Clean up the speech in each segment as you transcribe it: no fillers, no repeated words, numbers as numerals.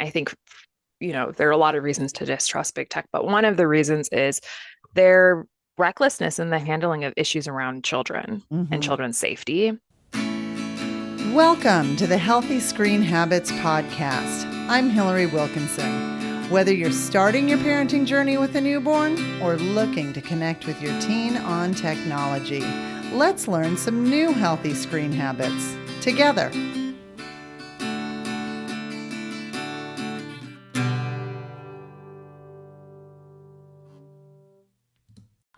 I think, there are a lot of reasons to distrust big tech, but one of the reasons is their recklessness in the handling of issues around children and Mhm. children's safety. Welcome to the Healthy Screen Habits Podcast. I'm Hillary Wilkinson. Whether you're starting your parenting journey with a newborn or looking to connect with your teen on technology, let's learn some new healthy screen habits together.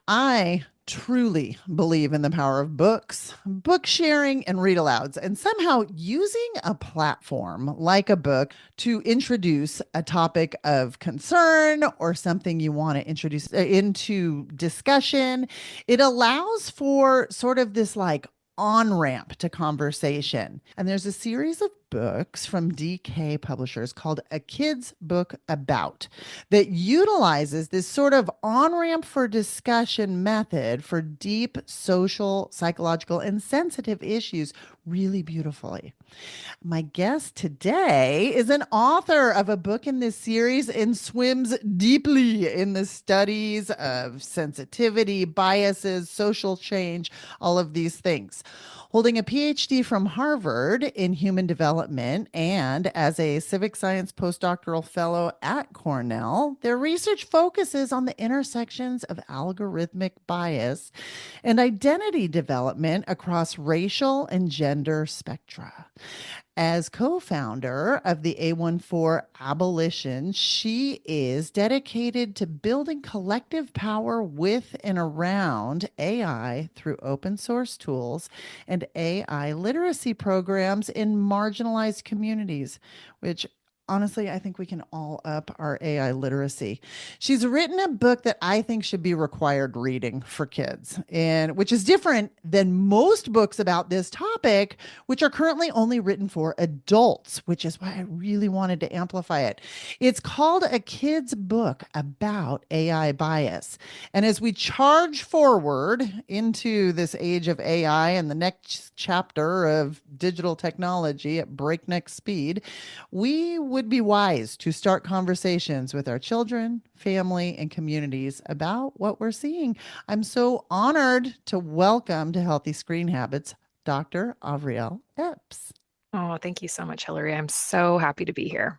I truly believe in the power of books, book sharing, and read alouds, and somehow using a platform like a book to introduce a topic of concern or something you want to introduce into discussion. It allows for sort of this like on ramp to conversation. And there's a series of books from DK Publishers called A Kid's Book About that utilizes this sort of on ramp for discussion method for deep social, psychological, and sensitive issues really beautifully. My guest today is an author of a book in this series and swims deeply in the studies of sensitivity, biases, social change, all of these things. Holding a PhD from Harvard in human development and as a civic science postdoctoral fellow at Cornell, their research focuses on the intersections of algorithmic bias and identity development across racial and gender spectra. As co founder of the A14 Abolition, she is dedicated to building collective power with and around AI through open source tools and AI literacy programs in marginalized communities, which honestly, I think we can all up our AI literacy. She's written a book that I think should be required reading for kids, and which is different than most books about this topic, which are currently only written for adults, which is why I really wanted to amplify it. It's called A Kid's Book About AI Bias. And as we charge forward into this age of AI and the next chapter of digital technology at breakneck speed, we would be wise to start conversations with our children, family, and communities about what we're seeing. I'm so honored to welcome to Healthy Screen Habits Dr. Avriel Epps. Oh, thank you so much, Hillary. I'm so happy to be here.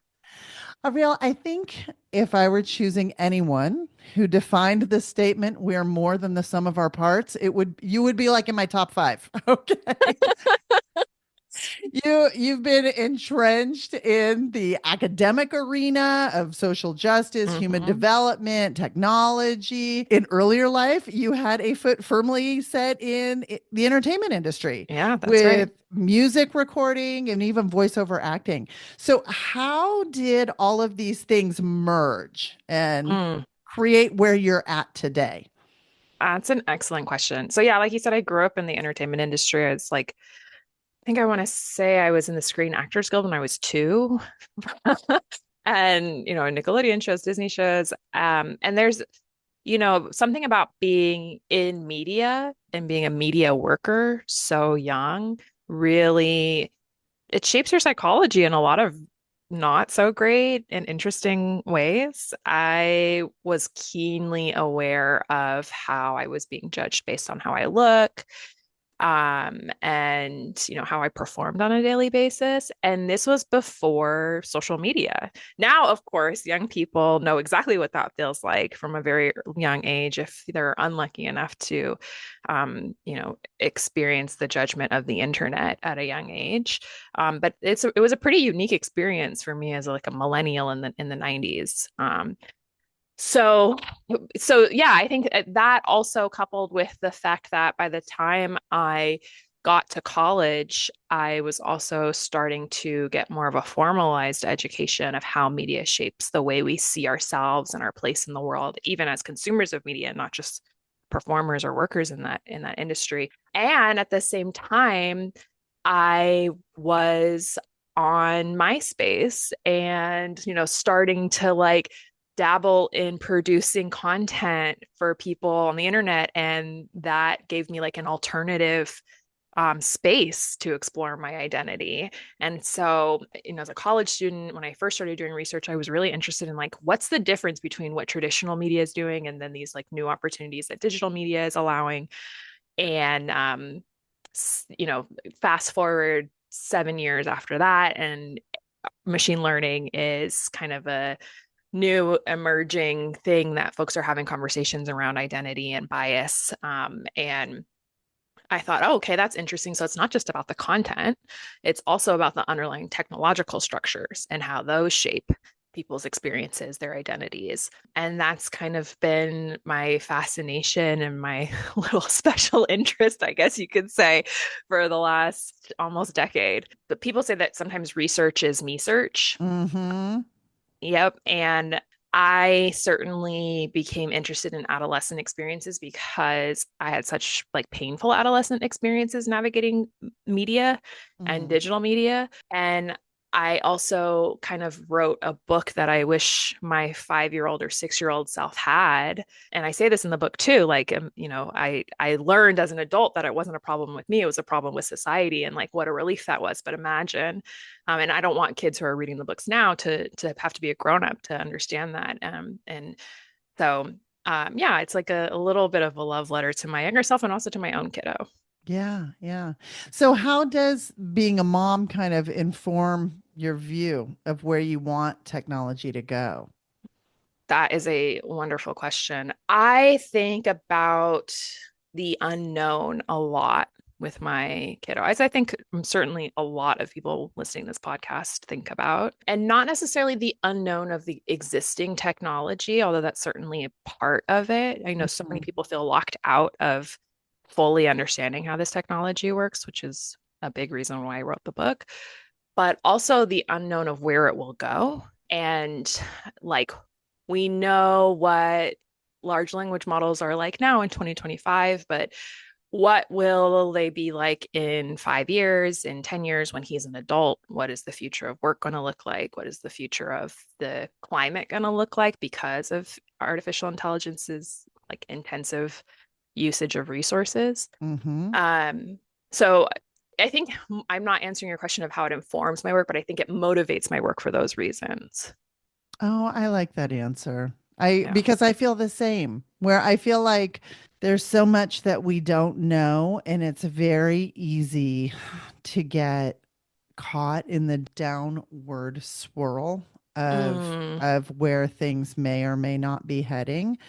Avriel, I think if I were choosing anyone who defined the statement, we're more than the sum of our parts, you would be like in my top five. Okay. You've been entrenched in the academic arena of social justice, human Hmm. development, technology. In earlier life, you had a foot firmly set in the entertainment industry Yeah, that's right. with music recording and even voiceover acting. So, how did all of these things merge and Mm, create where you're at today? that's an excellent question. So yeah, like you said, I grew up in the entertainment industry. It's like, I think I want to say I was in the Screen Actors Guild when I was two. And, Nickelodeon shows, Disney shows. And there's, something about being in media and being a media worker so young, really, it shapes your psychology in a lot of not so great and interesting ways. I was keenly aware of how I was being judged based on how I look, and how I performed on a daily basis. And this was before social media. Now, of course, young people know exactly what that feels like from a very young age if they're unlucky enough to, experience the judgment of the internet at a young age. But it was a pretty unique experience for me as like a millennial in the 90s. So yeah, I think that also coupled with the fact that by the time I got to college, I was also starting to get more of a formalized education of how media shapes the way we see ourselves and our place in the world, even as consumers of media, not just performers or workers in that industry. And at the same time, I was on MySpace and, starting to like dabble in producing content for people on the internet. And that gave me like an alternative space to explore my identity. And so, as a college student, when I first started doing research, I was really interested in like, what's the difference between what traditional media is doing and then these like new opportunities that digital media is allowing. And, you know, fast forward 7 years after that, and machine learning is kind of a new emerging thing that folks are having conversations around identity and bias. And I thought, oh, okay, that's interesting. So it's not just about the content, it's also about the underlying technological structures and how those shape people's experiences, their identities. And that's kind of been my fascination and my little special interest, I guess you could say, for the last almost decade. But people say that sometimes research is me search. Mm-hmm. Yep. And I certainly became interested in adolescent experiences because I had such like painful adolescent experiences navigating media and Mm. digital media. And I also kind of wrote a book that I wish my 5-year-old or 6-year-old self had. And I say this in the book too, like, I learned as an adult that it wasn't a problem with me, it was a problem with society, and like what a relief that was. But imagine, and I don't want kids who are reading the books now to have to be a grown up to understand that. And so, yeah, it's like a little bit of a love letter to my younger self and also to my own kiddo. Yeah, yeah. So how does being a mom kind of inform your view of where you want technology to go? That is a wonderful question. I think about the unknown a lot with my kiddo, as I think certainly a lot of people listening to this podcast think about, and not necessarily the unknown of the existing technology, although that's certainly a part of it. I know so many Mhm. people feel locked out of fully understanding how this technology works, which is a big reason why I wrote the book, but also the unknown of where it will go. And like, we know what large language models are like now in 2025, but what will they be like in 5 years, in 10 years when he's an adult? What is the future of work going to look like? What is the future of the climate going to look like because of artificial intelligence's like intensive usage of resources? Mhm. Um, so I think I'm not answering your question of how it informs my work, but I think it motivates my work for those reasons. Oh, I like that answer. I Yeah. because I feel the same, where I feel like there's so much that we don't know, and it's very easy to get caught in the downward swirl Mm, of where things may or may not be heading.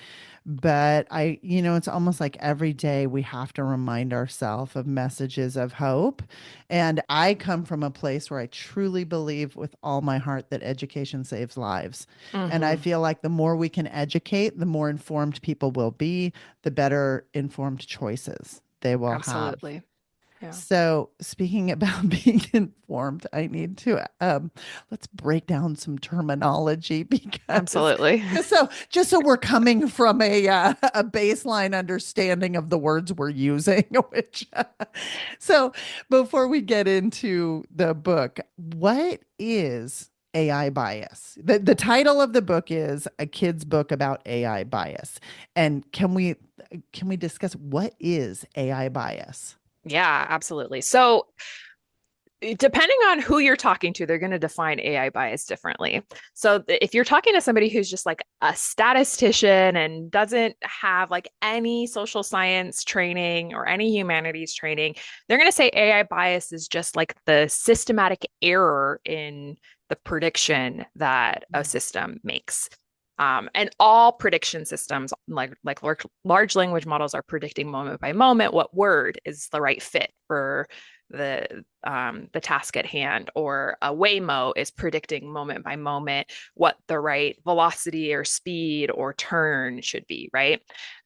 But it's almost like every day we have to remind ourselves of messages of hope. And I come from a place where I truly believe with all my heart that education saves lives. And I hmm. feel like the more we can educate, the more informed people will be, the better informed choices they will have. Absolutely. Yeah. So, speaking about being informed, I need to let's break down some terminology because Absolutely. just so we're coming from a baseline understanding of the words we're using. Which so before we get into the book, what is AI bias? The title of the book is A Kid's Book About AI Bias, and can we discuss what is AI bias? Yeah, absolutely. So, depending on who you're talking to, they're going to define AI bias differently. So, if you're talking to somebody who's just like a statistician and doesn't have like any social science training or any humanities training, they're going to say AI bias is just like the systematic error in the prediction that a system makes. And all prediction systems, like large language models, are predicting moment by moment what word is the right fit for the task at hand, or a Waymo is predicting moment by moment what the right velocity or speed or turn should be, right?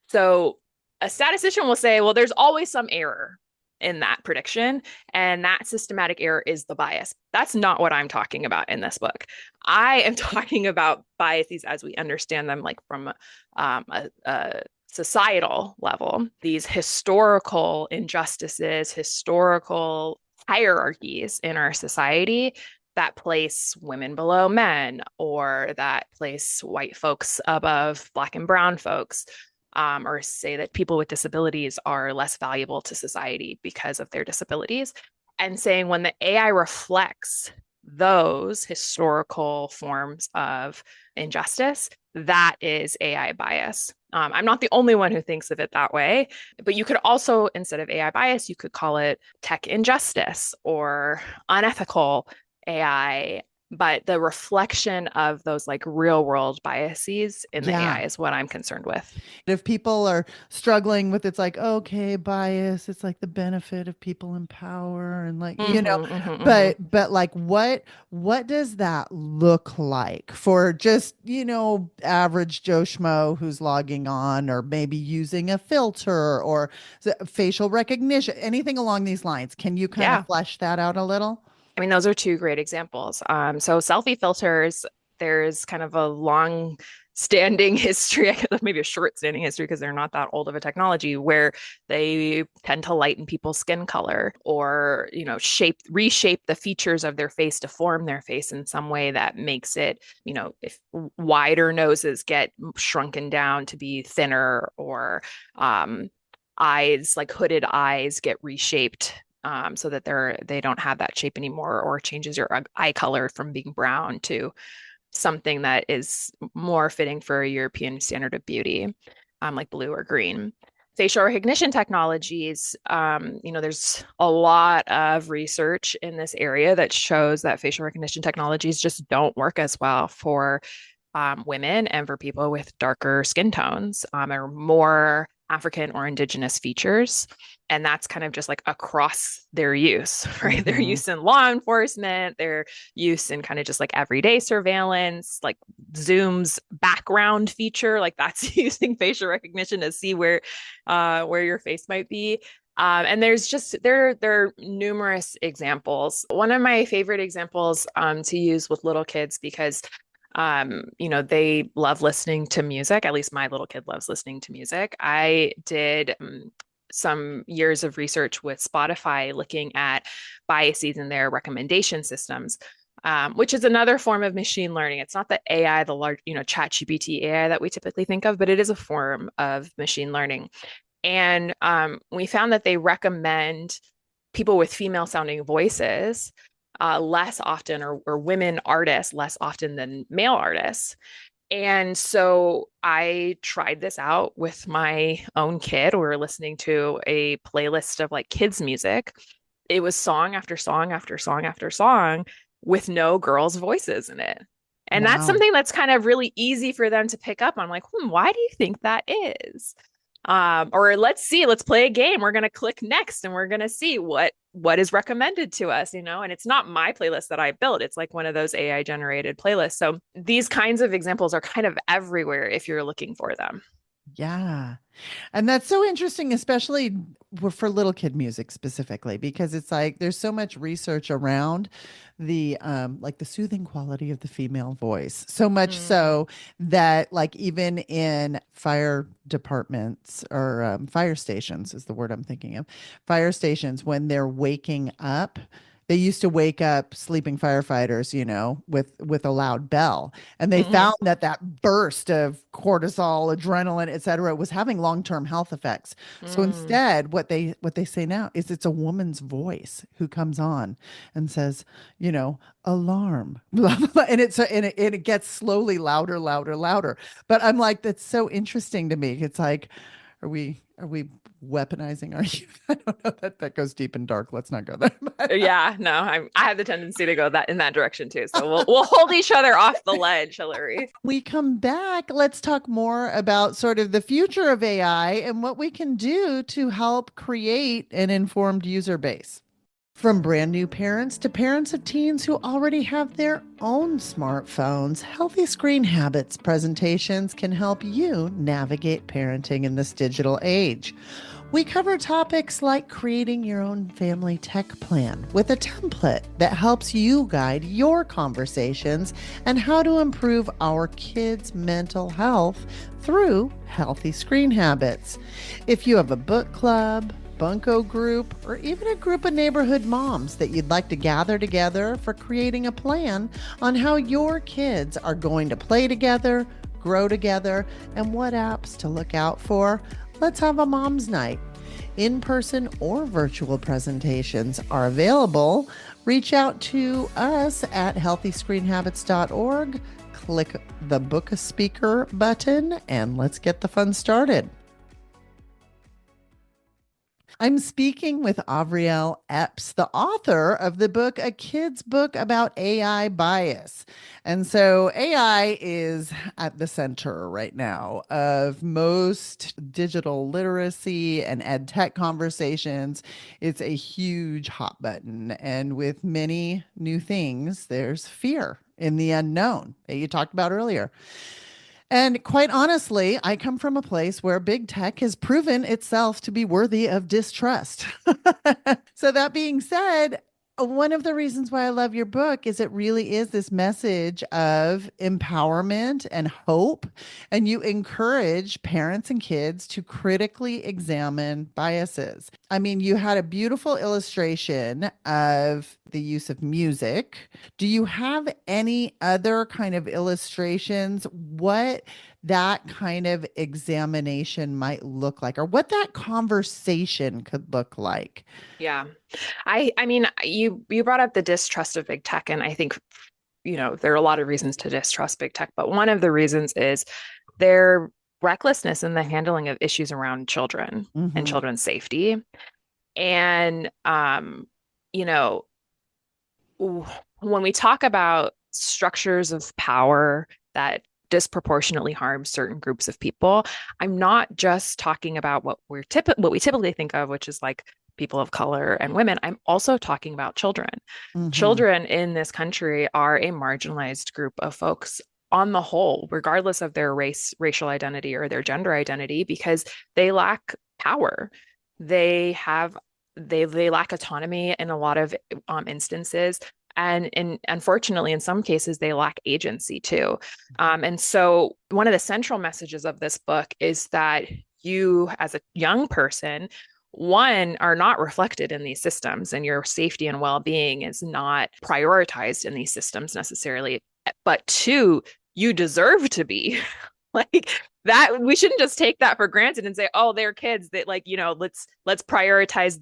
So a statistician will say, well, there's always some error in that prediction, and that systematic error is the bias. That's not what I'm talking about in this book. I am talking about biases as we understand them, like from a societal level, these historical injustices, historical hierarchies in our society that place women below men, or that place white folks above black and brown folks, or say that people with disabilities are less valuable to society because of their disabilities, and saying when the AI reflects those historical forms of injustice, that is AI bias. I'm not the only one who thinks of it that way, but you could also, instead of AI bias, you could call it tech injustice or unethical AI. But the reflection of those like real world biases in the Yeah. AI is what I'm concerned with. If people are struggling with, it's like, okay, bias, it's like the benefit of people in power and like, but like what does that look like for just, average Joe Schmo who's logging on or maybe using a filter or facial recognition, anything along these lines? Can you kind of Yeah. flesh that out a little? I mean, those are two great examples. So selfie filters, there's kind of a long standing history, maybe a short standing history because they're not that old of a technology where they tend to lighten people's skin color or, reshape the features of their face to form their face in some way that makes it, if wider noses get shrunken down to be thinner or eyes, like hooded eyes, get reshaped so that they don't have that shape anymore, or changes your eye color from being brown to something that is more fitting for a European standard of beauty, like blue or green. Facial recognition technologies, there's a lot of research in this area that shows that facial recognition technologies just don't work as well for women and for people with darker skin tones or more African or indigenous features. And that's kind of just like across their use, right? Their Mm-hmm. use in law enforcement, their use in kind of just like everyday surveillance, like Zoom's background feature, like that's using facial recognition to see where your face might be. And there are numerous examples. One of my favorite examples to use with little kids because they love listening to music. At least my little kid loves listening to music. I did some years of research with Spotify looking at biases in their recommendation systems, which is another form of machine learning. It's not the AI, the large, ChatGPT AI that we typically think of, but it is a form of machine learning. And we found that they recommend people with female sounding voices less often, or women artists less often than male artists. And so I tried this out with my own kid. We were listening to a playlist of like kids' music. It was song after song after song after song with no girls' voices in it. And that's Wow. something that's kind of really easy for them to pick up on. Like, why do you think that is? Or let's play a game. We're going to click next and we're going to see what is recommended to us, and it's not my playlist that I built. It's like one of those AI generated playlists. So these kinds of examples are kind of everywhere if you're looking for them. Yeah. And that's so interesting, especially for little kid music specifically, because it's like there's so much research around the like the soothing quality of the female voice. So much Mm, so that like even in fire departments or fire stations is the word I'm thinking of. Fire stations when they're waking up, they used to wake up sleeping firefighters, with a loud bell. And they mhm, found that that burst of cortisol, adrenaline, et cetera, was having long-term health effects. So mm. instead, what they say now is it's a woman's voice who comes on and says, alarm, blah, blah, blah. And it gets slowly louder, louder, louder. But I'm like, that's so interesting to me. It's like, are we weaponizing our youth? I don't know, that goes deep and dark. Let's not go there. Yeah, no, I have the tendency to go that in that direction too. So we'll hold each other off the ledge, Hillary. We come back, let's talk more about sort of the future of AI and what we can do to help create an informed user base. From brand new parents to parents of teens who already have their own smartphones, Healthy Screen Habits presentations can help you navigate parenting in this digital age. We cover topics like creating your own family tech plan with a template that helps you guide your conversations and how to improve our kids' mental health through healthy screen habits. If you have a book club, bunco group, or even a group of neighborhood moms that you'd like to gather together for creating a plan on how your kids are going to play together, grow together, and what apps to look out for. Let's have a mom's night. In-person or virtual presentations are available. Reach out to us at healthyscreenhabits.org. Click the Book a Speaker button and let's get the fun started. I'm speaking with Avriel Epps, the author of the book, A Kid's Book About AI Bias. And so AI is at the center right now of most digital literacy and ed tech conversations. It's a huge hot button. And with many new things, there's fear in the unknown that you talked about earlier. And quite honestly, I come from a place where big tech has proven itself to be worthy of distrust. So, that being said, one of the reasons why I love your book is it really is this message of empowerment and hope. And you encourage parents and kids to critically examine biases. I mean, you had a beautiful illustration of the use of music. Do you have any other kind of illustrations? What that kind of examination might look like, or what that conversation could look like? Yeah. I mean, you brought up the distrust of big tech, and I think, there are a lot of reasons to distrust big tech, but one of the reasons is their recklessness in the handling of issues around children and Mm-hmm. children's safety. And you know, when we talk about structures of power that disproportionately harm certain groups of people, I'm not just talking about what we typically think of, which is like people of color and women. I'm also talking about children. Mm-hmm. Children in this country are a marginalized group of folks on the whole, regardless of their racial identity, or their gender identity, because they lack power. They have they lack autonomy in a lot of instances. And unfortunately, in some cases, they lack agency too. And so, one of the central messages of this book is that you, as a young person, one, are not reflected in these systems, and your safety and well-being is not prioritized in these systems necessarily. But two, you deserve to be. Like that, we shouldn't just take that for granted and say, oh, they're kids, that, like, let's prioritize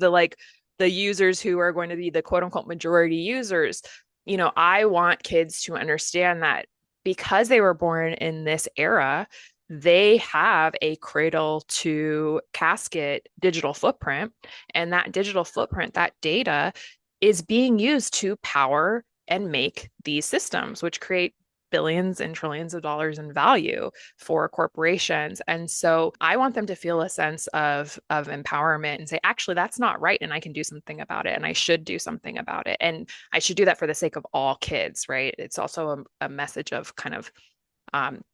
the users who are going to be the quote unquote majority users. I want kids to understand that because they were born in this era, they have a cradle to casket digital footprint. And that digital footprint, that data, is being used to power and make these systems, which create billions and trillions of dollars in value for corporations. And so I want them to feel a sense of empowerment and say, actually, that's not right. And I can do something about it. And I should do something about it. And I should do that for the sake of all kids, right? It's also a message of kind of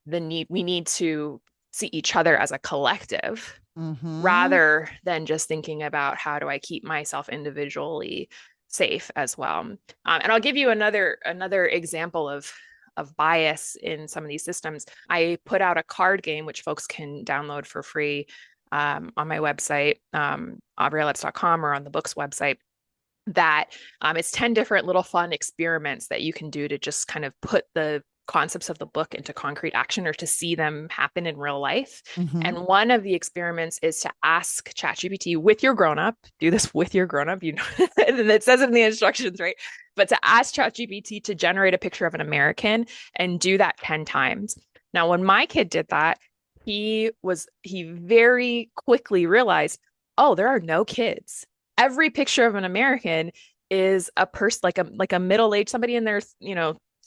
we need to see each other as a collective, Mm-hmm. rather than just thinking about how do I keep myself individually safe as well. And I'll give you another example of bias in some of these systems. I put out a card game which folks can download for free on my website, avrieleps.com, or on the book's website. That it's 10 different little fun experiments that you can do to just kind of put the concepts of the book into concrete action, or to see them happen in real life. Mm-hmm. And one of the experiments is to ask ChatGPT with your grown up, do this with your grown up, and it says it in the instructions, right? But to ask ChatGPT to generate a picture of an American and do that 10 times. Now, when my kid did that, he very quickly realized, oh, there are no kids. Every picture of an American is a person, like a middle-aged, somebody in their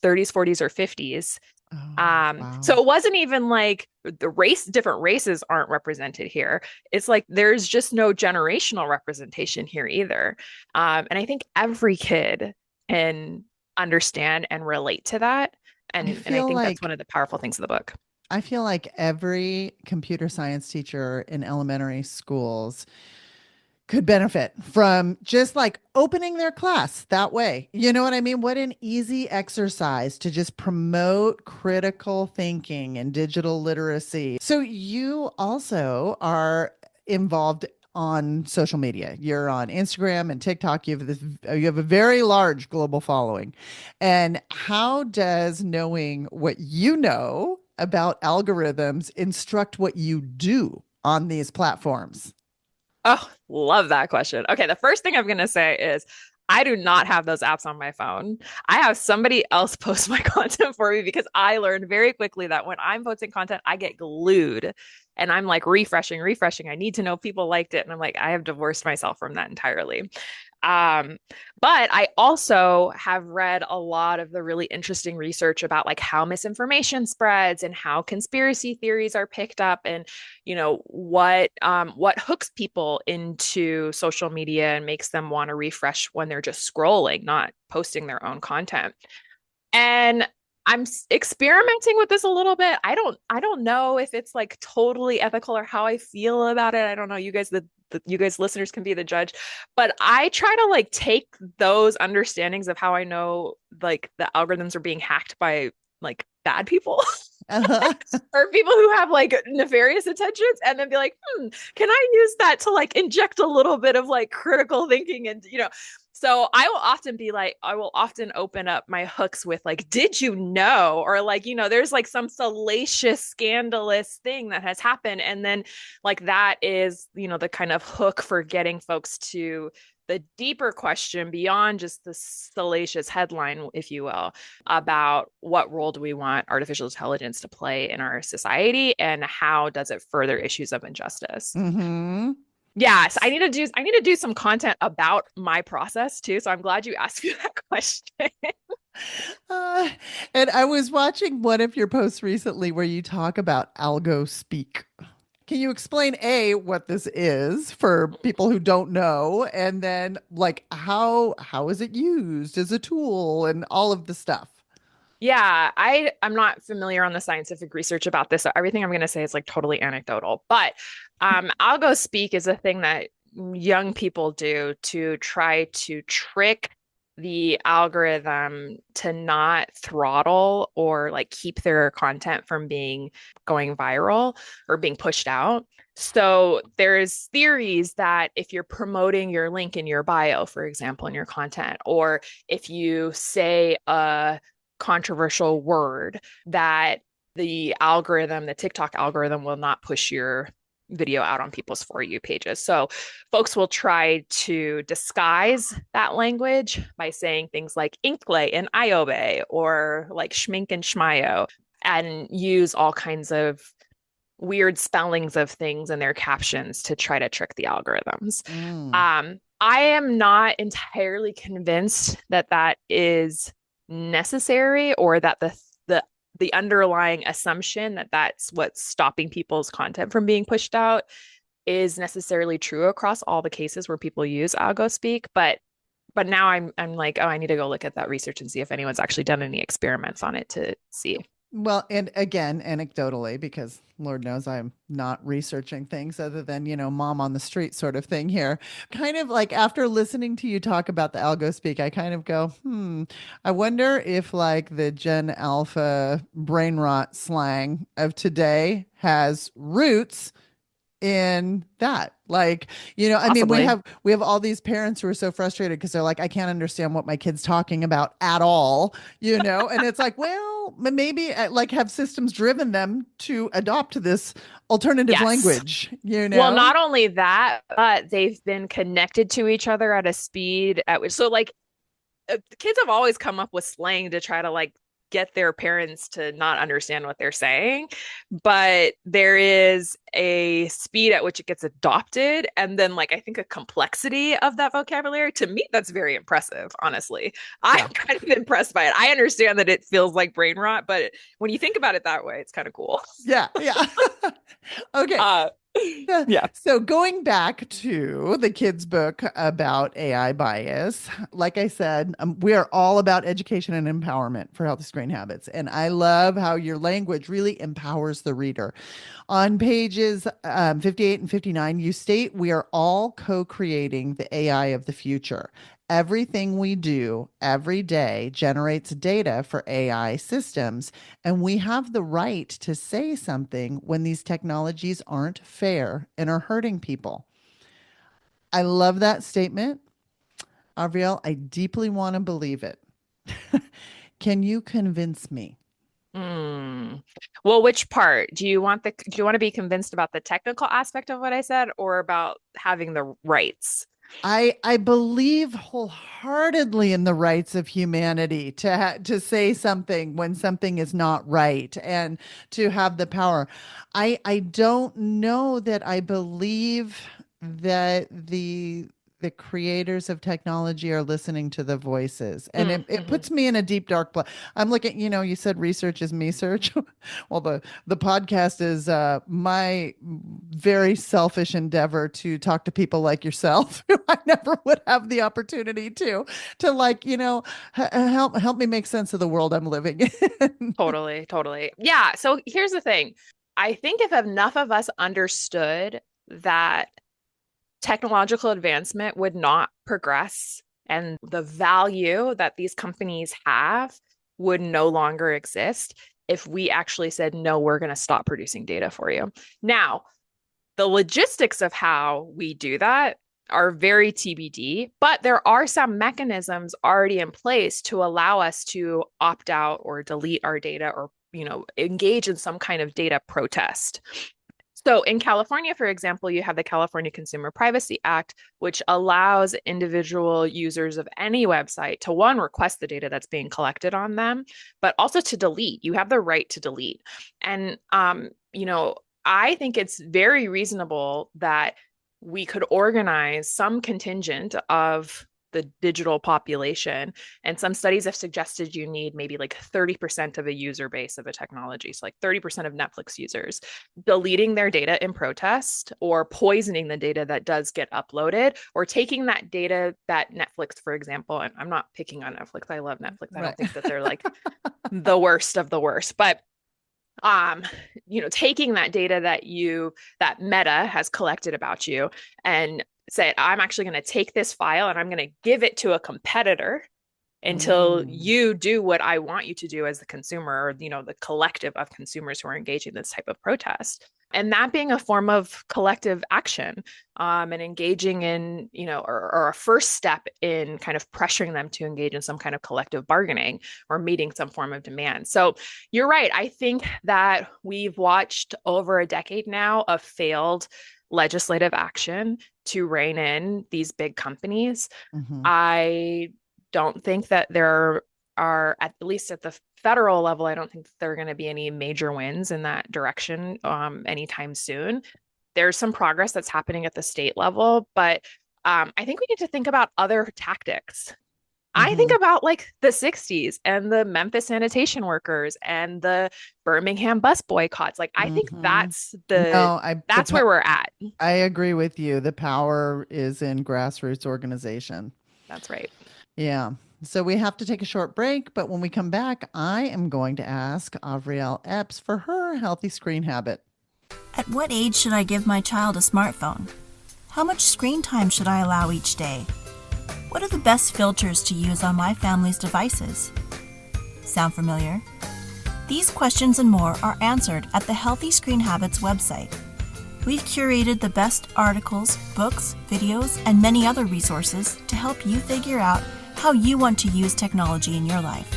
30s, 40s, or 50s. Oh, So wow. it wasn't even like different races aren't represented here. It's like there's just no generational representation here either. And I think every kid can understand and relate to that. I And I feel think that's like one of the powerful things of the book. I feel like every computer science teacher in elementary schools could benefit from just like opening their class that way. You know what I mean? What an easy exercise to just promote critical thinking and digital literacy. So you also are involved on social media. You're on Instagram and TikTok. You have a very large global following. And how does knowing what you know about algorithms instruct what you do on these platforms? Oh, love that question. Okay, the first thing I'm going to say is I do not have those apps on my phone. I have somebody else post my content for me because I learned very quickly that when I'm posting content, I get glued and I'm like refreshing, refreshing. I need to know if people liked it. And I'm like, I have divorced myself from that entirely. Um, but I also have read a lot of the really interesting research about like how misinformation spreads and how conspiracy theories are picked up and what hooks people into social media and makes them want to refresh when they're just scrolling, not posting their own content. And I'm experimenting with this a little bit. I don't know if it's like totally ethical or how I feel about it. I don't know. You guys you guys listeners can be the judge. But I try to like take those understandings of how I know like the algorithms are being hacked by like bad people Uh-huh. or people who have like nefarious intentions and then be like, can I use that to like inject a little bit of like critical thinking and so I will often open up my hooks with like, did you know? Or like, there's like some salacious, scandalous thing that has happened. And then like that is, the kind of hook for getting folks to the deeper question beyond just the salacious headline, if you will, about what role do we want artificial intelligence to play in our society and how does it further issues of injustice. Mm-hmm. Yes, I need to do some content about my process too. So I'm glad you asked me that question. Uh, and I was watching one of your posts recently where you talk about algo speak. Can you explain what this is for people who don't know, and then like how is it used as a tool and all of the stuff? Yeah, I'm not familiar on the scientific research about this, so everything I'm going to say is like totally anecdotal. But algo speak is a thing that young people do to try to trick the algorithm to not throttle or like keep their content from being going viral or being pushed out. So there's theories that if you're promoting your link in your bio, for example, in your content, or if you say a controversial word that the TikTok algorithm will not push your video out on people's For You pages. So folks will try to disguise that language by saying things like Inklay and I obey or like schmink and schmayo and use all kinds of weird spellings of things in their captions to try to trick the algorithms. Mm. I am not entirely convinced that that is necessary or that the the underlying assumption that that's what's stopping people's content from being pushed out is necessarily true across all the cases where people use algo speak, but now I'm like, oh, I need to go look at that research and see if anyone's actually done any experiments on it to see. Well, and again, anecdotally, because Lord knows I'm not researching things other than, mom on the street sort of thing here. Kind of like after listening to you talk about the algo speak, I kind of go, I wonder if like the Gen Alpha brain rot slang of today has roots in that. Like, I mean, we Possibly. have we have all these parents who are so frustrated because they're like, I can't understand what my kid's talking about at all, and it's like, well, maybe like have systems driven them to adopt this alternative Yes. language, Well, not only that, but they've been connected to each other at a speed at which, so like kids have always come up with slang to try to like get their parents to not understand what they're saying, but there is a speed at which it gets adopted and then like I think a complexity of that vocabulary. To me that's very impressive, honestly. Yeah. I'm kind of impressed by it. I understand that it feels like brain rot, but when you think about it that way it's kind of cool. Yeah. Yeah. Okay. uh Yeah. yeah. So going back to the kids' book about AI bias, like I said, we are all about education and empowerment for healthy screen habits. And I love how your language really empowers the reader. On pages 58 and 59, you state we are all co creating the AI of the future. Everything we do every day generates data for AI systems, and we have the right to say something when these technologies aren't fair and are hurting people. I love that statement. Avriel, I deeply want to believe it. Can you convince me? Mm. Well, which part? Do you want to be convinced about the technical aspect of what I said or about having the rights? I believe wholeheartedly in the rights of humanity to say something when something is not right and to have the power. I don't know that I believe that the creators of technology are listening to the voices. And it Mm-hmm. puts me in a deep dark place. I'm looking, you said research is me search. Well, the podcast is my very selfish endeavor to talk to people like yourself, who I never would have the opportunity to like, help me make sense of the world I'm living in. Totally, totally. Yeah. So here's the thing. I think if enough of us understood that technological advancement would not progress and the value that these companies have would no longer exist if we actually said, no, we're going to stop producing data for you. Now, the logistics of how we do that are very TBD, but there are some mechanisms already in place to allow us to opt out or delete our data or engage in some kind of data protest. So in California, for example, you have the California Consumer Privacy Act, which allows individual users of any website to one, request the data that's being collected on them, but also to delete. You have the right to delete. And I think it's very reasonable that we could organize some contingent of the digital population. And some studies have suggested you need maybe like 30% of a user base of a technology. So, like 30% of Netflix users deleting their data in protest or poisoning the data that does get uploaded or taking that data that Netflix, for example, and I'm not picking on Netflix. I love Netflix. I Right. don't think that they're like the worst of the worst, but um taking that data that Meta has collected about you and say, I'm actually going to take this file and I'm going to give it to a competitor until Mm. you do what I want you to do as the consumer, or the collective of consumers who are engaging in this type of protest. And that being a form of collective action, and engaging in, or a first step in kind of pressuring them to engage in some kind of collective bargaining or meeting some form of demand. So you're right. I think that we've watched over a decade now of failed legislative action to rein in these big companies. Mhm. I don't think that there are, at least at the federal level, I don't think there are going to be any major wins in that direction anytime soon. There's some progress that's happening at the state level, but I think we need to think about other tactics. I think Mhm. about like the 60s and the Memphis sanitation workers and the Birmingham bus boycotts. Like I think Mhm. No, that's where we're at. I agree with you. The power is in grassroots organization. That's right. Yeah. So we have to take a short break, but when we come back, I am going to ask Avriel Epps for her healthy screen habit. At what age should I give my child a smartphone? How much screen time should I allow each day? What are the best filters to use on my family's devices? Sound familiar? These questions and more are answered at the Healthy Screen Habits website. We've curated the best articles, books, videos, and many other resources to help you figure out how you want to use technology in your life.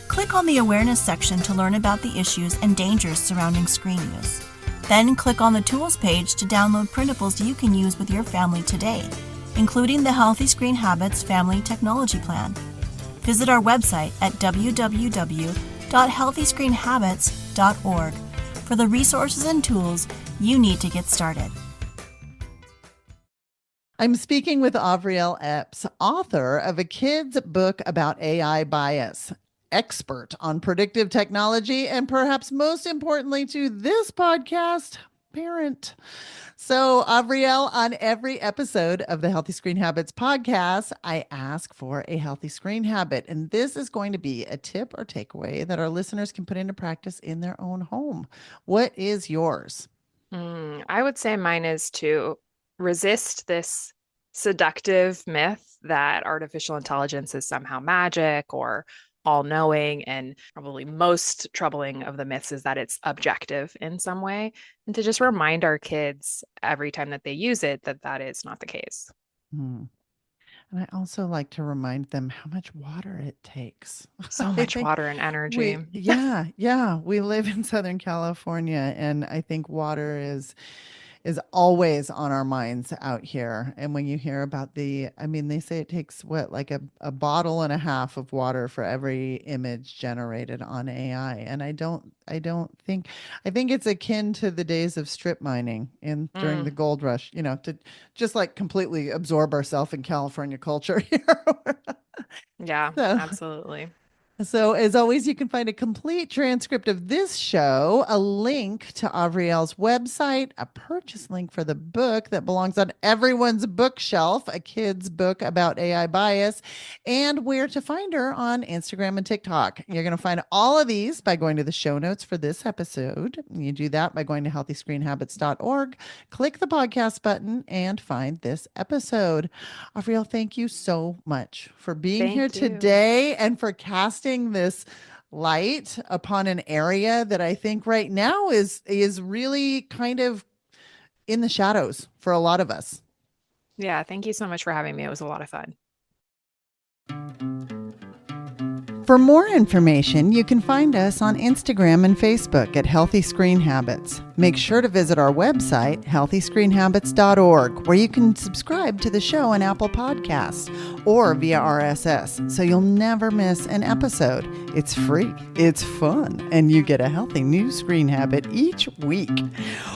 Click on the Awareness section to learn about the issues and dangers surrounding screen use. Then click on the Tools page to download printables you can use with your family today, including the Healthy Screen Habits Family Technology Plan. Visit our website at www.healthyscreenhabits.org for the resources and tools you need to get started. I'm speaking with Avriel Epps, author of a kid's book about AI bias, expert on predictive technology, and perhaps most importantly to this podcast, parent. So, Avriel, on every episode of the Healthy Screen Habits podcast, I ask for a healthy screen habit. And this is going to be a tip or takeaway that our listeners can put into practice in their own home. What is yours? I would say mine is to resist this seductive myth that artificial intelligence is somehow magic or all knowing. And probably most troubling of the myths is that it's objective in some way. And to just remind our kids every time that they use it that that is not the case. Hmm. And I also like to remind them how much water it takes. So I much think water and energy. we live in Southern California, and I think water is always on our minds out here. And when you hear about I mean, they say it takes what, like a bottle and a half of water for every image generated on AI. And I think it's akin to the days of strip mining during the Mm, gold rush, to just like completely absorb ourselves in California culture here. yeah, So absolutely. so, as always, you can find a complete transcript of this show, a link to Avriel's website, a purchase link for the book that belongs on everyone's bookshelf, a kid's book about AI bias, and where to find her on Instagram and TikTok. You're going to find all of these by going to the show notes for this episode. You do that by going to healthyscreenhabits.org, click the podcast button, and find this episode. Avriel, thank you so much for being here Thank you. today and for casting this light upon an area that I think right now is really kind of in the shadows for a lot of us. Yeah, thank you so much for having me. It was a lot of fun. For more information, you can find us on Instagram and Facebook at Healthy Screen Habits. Make sure to visit our website, healthyscreenhabits.org, where you can subscribe to the show on Apple Podcasts or via RSS, so you'll never miss an episode. It's free, it's fun, and you get a healthy new screen habit each week.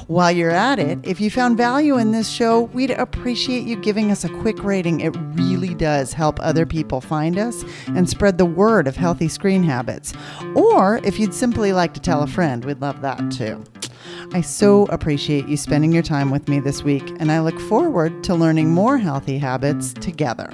While you're at it, if you found value in this show, we'd appreciate you giving us a quick rating. It really does help other people find us and spread the word of healthy screen habits. Or if you'd simply like to tell a friend, we'd love that too. I so appreciate you spending your time with me this week, and I look forward to learning more healthy habits together.